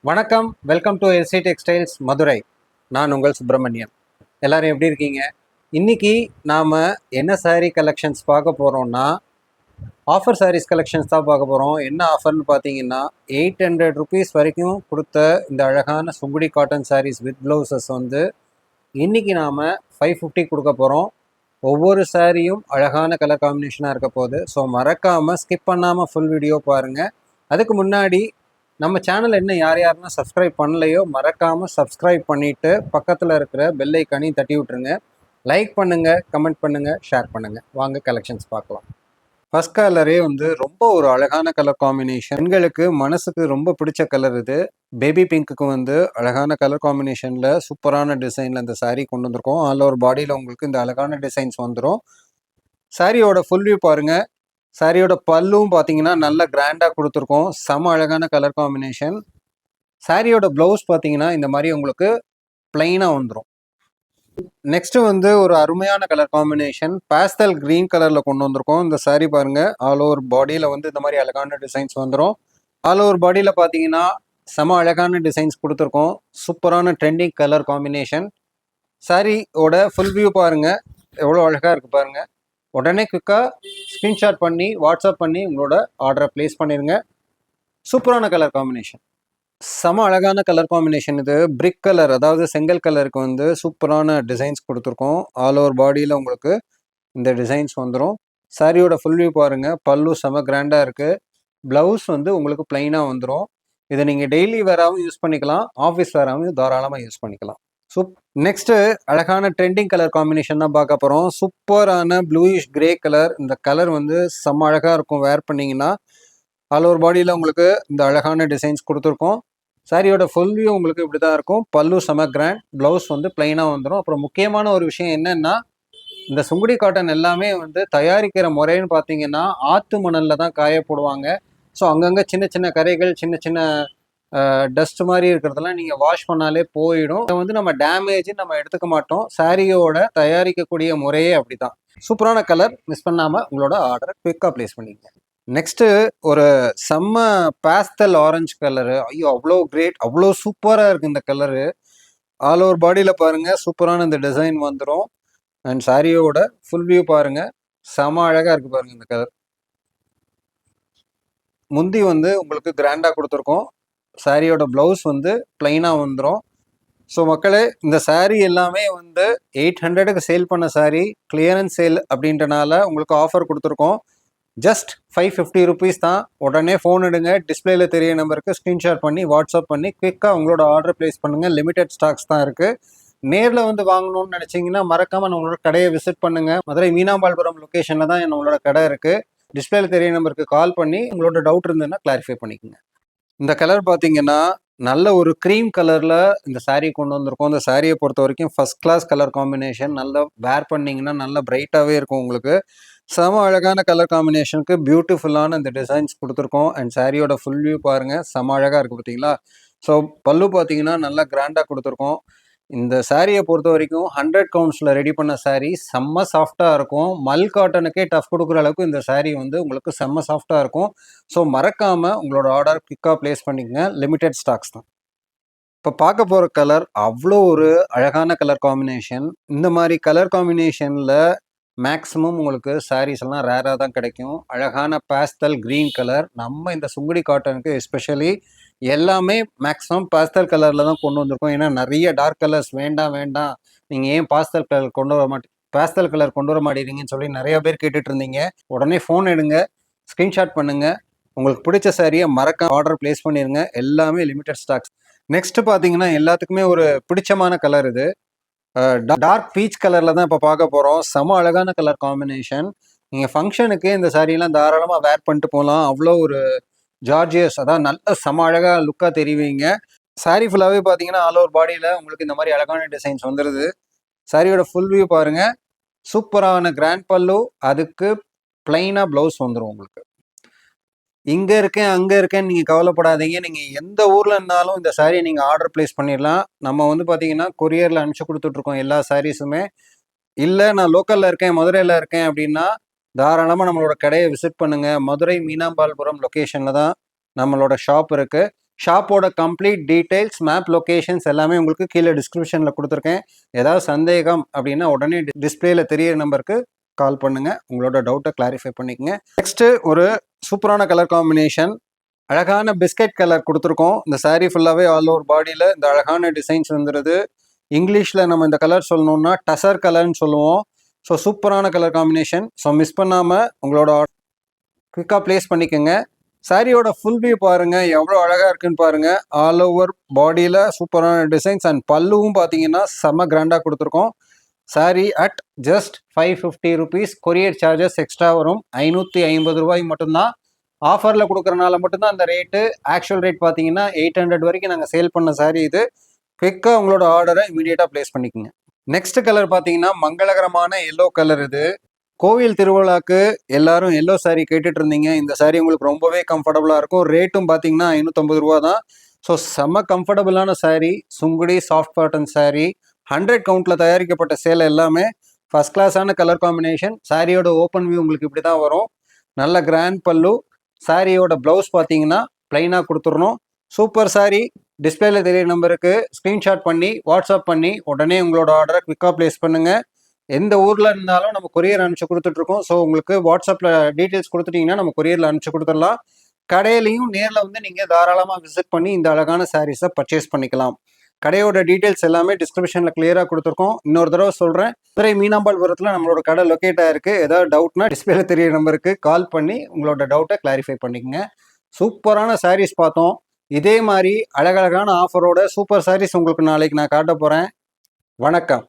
வணக்கம், welcome to LC textiles Madurai. நான் உங்கள் சுப்பிரமணியன். எல்லாரும் எப்படி இருக்கீங்க? இன்னைக்கு நாம் என்ன சாரீ கலெக்ஷன்ஸ் பார்க்க போகிறோம்னா, ஆஃபர் சாரீஸ் கலெக்ஷன்ஸ் தான் பார்க்க போகிறோம். என்ன ஆஃபர்னு பார்த்தீங்கன்னா, 800 ருபீஸ் வரைக்கும் கொடுத்த இந்த அழகான Sungudi cotton saris with blouses வந்து இன்றைக்கி நாம் 550 கொடுக்க போகிறோம். ஒவ்வொரு சாரியும் அழகான கலர் காம்பினேஷனாக இருக்க போகுது. ஸோ மறக்காமல் ஸ்கிப் பண்ணாமல் ஃபுல் வீடியோ பாருங்கள். அதுக்கு முன்னாடி நம்ம சேனல் என்ன யாருன்னா சப்ஸ்கிரைப் பண்ணலையோ மறக்காமல் சப்ஸ்கிரைப் பண்ணிவிட்டு பக்கத்தில் இருக்கிற பெல் ஐக்கானையும் தட்டி விட்டுருங்க. லைக் பண்ணுங்கள், கமெண்ட் பண்ணுங்கள், ஷேர் பண்ணுங்கள். வாங்க கலெக்ஷன்ஸ் பார்க்கலாம். ஃபர்ஸ்ட் கலரே வந்து ரொம்ப ஒரு அழகான கலர் காம்பினேஷன். பெண்களுக்கு மனசுக்கு ரொம்ப பிடிச்ச கலர் இது. பேபி பிங்க்குக்கு வந்து அழகான கலர் காம்பினேஷனில் சூப்பரான டிசைனில் இந்த சாரீ கொண்டு வந்திருக்கோம். ஆல் ஓவர் பாடியில் உங்களுக்கு இந்த அழகான டிசைன்ஸ் வந்துடும். சாரியோட ஃபுல் வியூ பாருங்கள். சாரியோட பல்லும் பார்த்தீங்கன்னா நல்ல கிராண்டாக கொடுத்துருக்கோம். செம அழகான கலர் காம்பினேஷன். சாரியோட ப்ளவுஸ் பார்த்தீங்கன்னா இந்த மாதிரி உங்களுக்கு பிளைனாக வந்துடும். நெக்ஸ்ட் வந்து ஒரு அருமையான கலர் காம்பினேஷன் பாஸ்டல் கிரீன் கலரில் கொண்டு வந்திருக்கோம். இந்த சாரீ பாருங்கள், ஆல் ஓவர் பாடியில் வந்து இந்த மாதிரி அழகான டிசைன்ஸ் வந்துடும். ஆல் ஓவர் பாடியில் பார்த்தீங்கன்னா செம அழகான டிசைன்ஸ் கொடுத்துருக்கோம். சூப்பரான ட்ரெண்டிங் கலர் காம்பினேஷன். சாரியோட ஃபுல் வியூ பாருங்கள், எவ்வளோ அழகாக இருக்குது பாருங்கள். உடனே குயிக்காக ஸ்க்ரீன்ஷாட் பண்ணி வாட்ஸ்அப் பண்ணி உங்களோட ஆர்டரை ப்ளேஸ் பண்ணிடுங்க. சூப்பரான கலர் காம்பினேஷன், செம அழகான கலர் காம்பினேஷன். இது பிரிக் கலர், அதாவது செங்கல் கலருக்கு வந்து சூப்பரான டிசைன்ஸ் கொடுத்துருக்கோம். ஆல் ஓவர் பாடியில் உங்களுக்கு இந்த டிசைன்ஸ் வந்துடும். சாரியோட ஃபுல் வியூ பாருங்கள், பல்லு செம கிராண்டாக இருக்குது. ப்ளவுஸ் வந்து உங்களுக்கு பிளைனாக வந்துடும். இதை நீங்கள் டெய்லி வேராகவும் யூஸ் பண்ணிக்கலாம், ஆஃபீஸ் வேராகவும் தாராளமாக யூஸ் பண்ணிக்கலாம். நெக்ஸ்ட்டு அழகான ட்ரெண்டிங் கலர் காம்பினேஷன் தான் பார்க்க போகிறோம். சூப்பரான ப்ளூயிஷ் கிரே கலர். இந்த கலர் வந்து செம்ம அழகாக இருக்கும் வேர் பண்ணிங்கன்னா. ஆல் ஓவர் பாடியில் உங்களுக்கு இந்த அழகான டிசைன்ஸ் கொடுத்துருக்கோம். சாரியோட ஃபுல் வியூ உங்களுக்கு இப்படி தான் இருக்கும். பல்லு செம கிராண்ட், ப்ளவுஸ் வந்து பிளைனாக வந்துடும். அப்புறம் முக்கியமான ஒரு விஷயம் என்னென்னா, இந்த சுங்குடி காட்டன் எல்லாமே வந்து தயாரிக்கிற முறைன்னு பார்த்தீங்கன்னா ஆற்று மணலில் தான் காய போடுவாங்க. ஸோ அங்கங்கே சின்ன சின்ன கரைகள், சின்ன சின்ன டஸ்ட் மாதிரி இருக்கிறதெல்லாம் நீங்கள் வாஷ் பண்ணாலே போயிடும். அதை வந்து நம்ம டேமேஜ் நம்ம எடுத்துக்க மாட்டோம். சாரியோட தயாரிக்கக்கூடிய முறையே அப்படி தான். சூப்பரான கலர், மிஸ் பண்ணாமல் உங்களோட ஆர்டரை குயிக்காக ப்ளேஸ் பண்ணிங்க. நெக்ஸ்ட்டு ஒரு செம்ம பாஸ்டல் ஆரஞ்சு கலரு. ஐயோ அவ்வளோ கிரேட், அவ்வளோ சூப்பராக இருக்குது இந்த கலரு. ஆல் ஓவர் பாடியில் பாருங்கள், சூப்பரான இந்த டிசைன் வந்துடும். அண்ட் சாரியோட ஃபுல் வியூ பாருங்கள், செம அழகாக இருக்குது பாருங்கள் இந்த கலர். முந்தி வந்து உங்களுக்கு கிராண்டாக கொடுத்துருக்கோம். சாரியோட ப்ளவுஸ் வந்து பிளைனாக வந்துடும். ஸோ மக்களே, இந்த சாரீ எல்லாமே வந்து 800க்கு சேல் பண்ண சாரீ, கிளியரன்ஸ் சேல் அப்படின்றனால உங்களுக்கு ஆஃபர் கொடுத்துருக்கோம். ஜஸ்ட் 550 ருபீஸ் தான். உடனே ஃபோன் எடுங்க, டிஸ்பிளேல தெரிய நம்பருக்கு ஸ்க்ரீன்ஷாட் பண்ணி வாட்ஸ்அப் பண்ணி குயிக்காக உங்களோட ஆர்டர் ப்ளேஸ் பண்ணுங்கள். லிமிடெட் ஸ்டாக்ஸ் தான் இருக்குது. நேரில் வந்து வாங்கணும்னு நினச்சிங்கன்னா மறக்காமல் நம்மளோட கடையை விசிட் பண்ணுங்கள். மதுரை மீனாம்பாள்புரம் லொக்கேஷனில் தான் நம்மளோட கடை இருக்குது. டிஸ்பிளேல தெரிய நம்பருக்கு கால் பண்ணி உங்களோட டவுட் இருந்ததுன்னா கிளாரிஃபை பண்ணிக்கோங்க. இந்த கலர் பார்த்தீங்கன்னா நல்ல ஒரு க்ரீம் கலரில் இந்த சாரீ கொண்டு வந்திருக்கோம். இந்த சாரியை பொறுத்த வரைக்கும் ஃபஸ்ட் கிளாஸ் கலர் காம்பினேஷன். நல்லா வேர் பண்ணிங்கன்னா நல்லா பிரைட்டாகவே இருக்கும் உங்களுக்கு. செம அழகான கலர் காம்பினேஷனுக்கு பியூட்டிஃபுல்லான இந்த டிசைன்ஸ் கொடுத்துருக்கோம். அண்ட் சாரியோட ஃபுல் வியூ பாருங்கள், செம அழகாக இருக்குது பார்த்தீங்களா. ஸோ பல்லு பார்த்தீங்கன்னா நல்லா கிராண்டாக கொடுத்துருக்கோம். இந்த சாரியை பொறுத்த வரைக்கும் 100 கவுண்ட்ஸில் ரெடி பண்ண சாரீ, செம்ம சாஃப்டாக இருக்கும். மல் காட்டனுக்கே டஃப் கொடுக்குற அளவுக்கு இந்த சாரீ வந்து உங்களுக்கு செம்ம சாஃப்டாக இருக்கும். ஸோ மறக்காமல் உங்களோட ஆர்டர் குயிக்காக ப்ளேஸ் பண்ணிக்கங்க. லிமிடெட் ஸ்டாக்ஸ் தான். இப்போ பார்க்க போகிற கலர் அவ்வளோ ஒரு அழகான கலர் காம்பினேஷன். இந்த மாதிரி கலர் காம்பினேஷனில் மேக்ஸிமம் உங்களுக்கு சாரீஸ் எல்லாம் ரேராக தான் கிடைக்கும். அழகான பாஸ்டல் க்ரீன் கலர். நம்ம இந்த சுங்குடி காட்டனுக்கு எஸ்பெஷலி எல்லாமே மேக்ஸிமம் பாஸ்டல் கலரில் தான் கொண்டு வந்திருக்கோம். ஏன்னா நிறைய டார்க் கலர்ஸ் வேண்டாம், நீங்கள் ஏன் பாஸ்டல் கலர் கொண்டு வர மாட்டேங்கிறீங்கன்னு சொல்லி நிறைய பேர் கேட்டுட்டு இருந்தீங்க. உடனே ஃபோன் எடுங்க, ஸ்க்ரீன்ஷாட் பண்ணுங்கள். உங்களுக்கு பிடிச்ச சாரியை மறக்காம ஆர்டர் ப்ளேஸ் பண்ணிடுங்க. எல்லாமே லிமிடெட் ஸ்டாக்ஸ். நெக்ஸ்ட் பார்த்தீங்கன்னா எல்லாத்துக்குமே ஒரு பிடிச்சமான கலர் இது. டார்க் பீச் கலரில் தான் இப்போ பார்க்க போகிறோம். செம அழகான கலர் காம்பினேஷன். நீங்கள் ஃபங்க்ஷனுக்கு இந்த சாரியெல்லாம் தாராளமாக வேர் பண்ணிட்டு போகலாம். அவ்வளோ ஒரு ஜார்ஜியஸ், அதான் நல்ல செம அழகாக லுக்காக தெரிவிங்க. சாரீ ஃபுல்லாகவே பார்த்தீங்கன்னா ஆல் ஓவர் பாடியில் உங்களுக்கு இந்த மாதிரி அழகான டிசைன்ஸ் வந்துடுது. சாரியோட ஃபுல் வியூ பாருங்கள், சூப்பரான கிராண்ட் பல்லு, அதுக்கு பிளைனாக ப்ளவுஸ் வந்துடும் உங்களுக்கு. இங்கே இருக்கேன் அங்கே இருக்கேன்னு நீங்கள் கவலைப்படாதீங்க. நீங்கள் எந்த ஊரில் இருந்தாலும் இந்த சாரியை நீங்கள் ஆர்டர் ப்ளேஸ் பண்ணிடலாம். நம்ம வந்து பார்த்தீங்கன்னா கொரியரில் அனுப்பிச்சி கொடுத்துட்ருக்கோம் எல்லா சாரீஸுமே. இல்லை நான் லோக்கலில் இருக்கேன், மதுரையில் இருக்கேன் அப்படின்னா தாராளமாக நம்மளோட கடையை விசிட் பண்ணுங்கள். மதுரை மீனாம்பாள்புரம் லொக்கேஷனில் தான் நம்மளோட ஷாப் இருக்குது. ஷாப்போட கம்ப்ளீட் டீட்டெயில்ஸ், மேப் லொகேஷன்ஸ் எல்லாமே உங்களுக்கு கீழே டிஸ்கிரிப்ஷனில் கொடுத்துருக்கேன். ஏதாவது சந்தேகம் அப்படின்னா உடனே டிஸ்பிளேல தெரியிற நம்பருக்கு கால் பண்ணுங்க, உங்களோட டவுட்டை கிளாரிஃபை பண்ணிக்கங்க. நெக்ஸ்ட்டு ஒரு சூப்பரான கலர் காம்பினேஷன், அழகான பிஸ்கட் கலர் கொடுத்துருக்கோம். இந்த சாரீ ஃபுல்லாகவே ஆல் ஓவர் பாடியில் இந்த அழகான டிசைன்ஸ் வந்துடுது. இங்கிலீஷில் நம்ம இந்த கலர் சொல்லணும்னா டசர் கலர்னு சொல்லுவோம். ஸோ சூப்பரான கலர் காம்பினேஷன். ஸோ மிஸ் பண்ணாமல் உங்களோட குயிக்காக ப்ளேஸ் பண்ணிக்கோங்க. சாரியோட ஃபுல் வியூ பாருங்கள், எவ்வளோ அழகாக இருக்குன்னு பாருங்கள். ஆல் ஓவர் பாடியில் சூப்பரான டிசைன்ஸ் அண்ட் பல்லுவும் பார்த்தீங்கன்னா செம்ம கிராண்டாக கொடுத்துருக்கோம். Sorry at just 550 rupees. Courier charges extra வரும். 550 ரூபாய் மட்டும்தான். ஆஃபரில் கொடுக்குறனால மட்டும்தான் அந்த ரேட்டு. ஆக்சுவல் ரேட் பார்த்தீங்கன்னா 800 வரைக்கும் நாங்கள் சேல் பண்ண சாரி இது. குவிக்காக உங்களோட ஆர்டரை இமீடியட்டாக ப்ளேஸ் பண்ணிக்கோங்க. நெக்ஸ்ட் கலர் பார்த்தீங்கன்னா மங்களகரமான எல்லோ கலர். இது கோவில் திருவிழாக்கு எல்லாரும் எல்லோ சாரீ கேட்டுட்டு இருந்தீங்க. இந்த சாரீ உங்களுக்கு ரொம்பவே கம்ஃபர்டபுளாக இருக்கும். ரேட்டும் பார்த்தீங்கன்னா 550 ரூபா தான். ஸோ செம்ம கம்ஃபர்டபுளான சாரீ, சுங்குடி சாஃப்ட் காட்டன் சாரீ, 100 கவுண்டில் தயாரிக்கப்பட்ட சேலை எல்லாமே ஃபர்ஸ்ட் கிளாஸான கலர் காம்பினேஷன். சாரியோட ஓப்பன் வியூ உங்களுக்கு இப்படி தான் வரும். நல்ல கிராண்ட் பல்லு. சாரியோட ப்ளவுஸ் பார்த்தீங்கன்னா ப்ளைனாக கொடுத்துடணும். சூப்பர் சாரீ. டிஸ்பிளேல தெரியிற நம்பருக்கு ஸ்க்ரீன்ஷாட் பண்ணி வாட்ஸ்அப் பண்ணி உடனே உங்களோட ஆர்டரை குவிக்காக ப்ளேஸ் பண்ணுங்கள். எந்த ஊரில் இருந்தாலும் நம்ம கொரியர் அனுப்பிச்சு கொடுத்துட்ருக்கோம். ஸோ உங்களுக்கு வாட்ஸ்அப்பில் டீட்டெயில்ஸ் கொடுத்துட்டிங்கன்னா நம்ம கொரியரில் அனுப்பிச்சு கொடுத்துடலாம். கடையிலையும் நேரில் வந்து நீங்கள் தாராளமாக விசிட் பண்ணி இந்த அழகான சாரீஸை பர்ச்சேஸ் பண்ணிக்கலாம். கடையோட டீட்டெயில்ஸ் எல்லாமே டிஸ்கிரிப்ஷனில் கிளியராக கொடுத்துருக்கோம். இன்னொரு தடவை சொல்கிறேன், மதுரை மீனாம்பாள்புரத்தில் நம்மளோட கடை லொக்கேட் ஆகிருக்கு. ஏதாவது டவுட்னா டிஸ்பிளேல தெரியிற நம்பருக்கு கால் பண்ணி உங்களோட டவுட்டை கிளாரிஃபை பண்ணிக்கங்க. சூப்பரான சாரீஸ் பார்த்தோம். இதே மாதிரி அழகழகான ஆஃபரோட சூப்பர் சாரீஸ் உங்களுக்கு நாளைக்கு நான் காட்ட போகிறேன். வணக்கம்.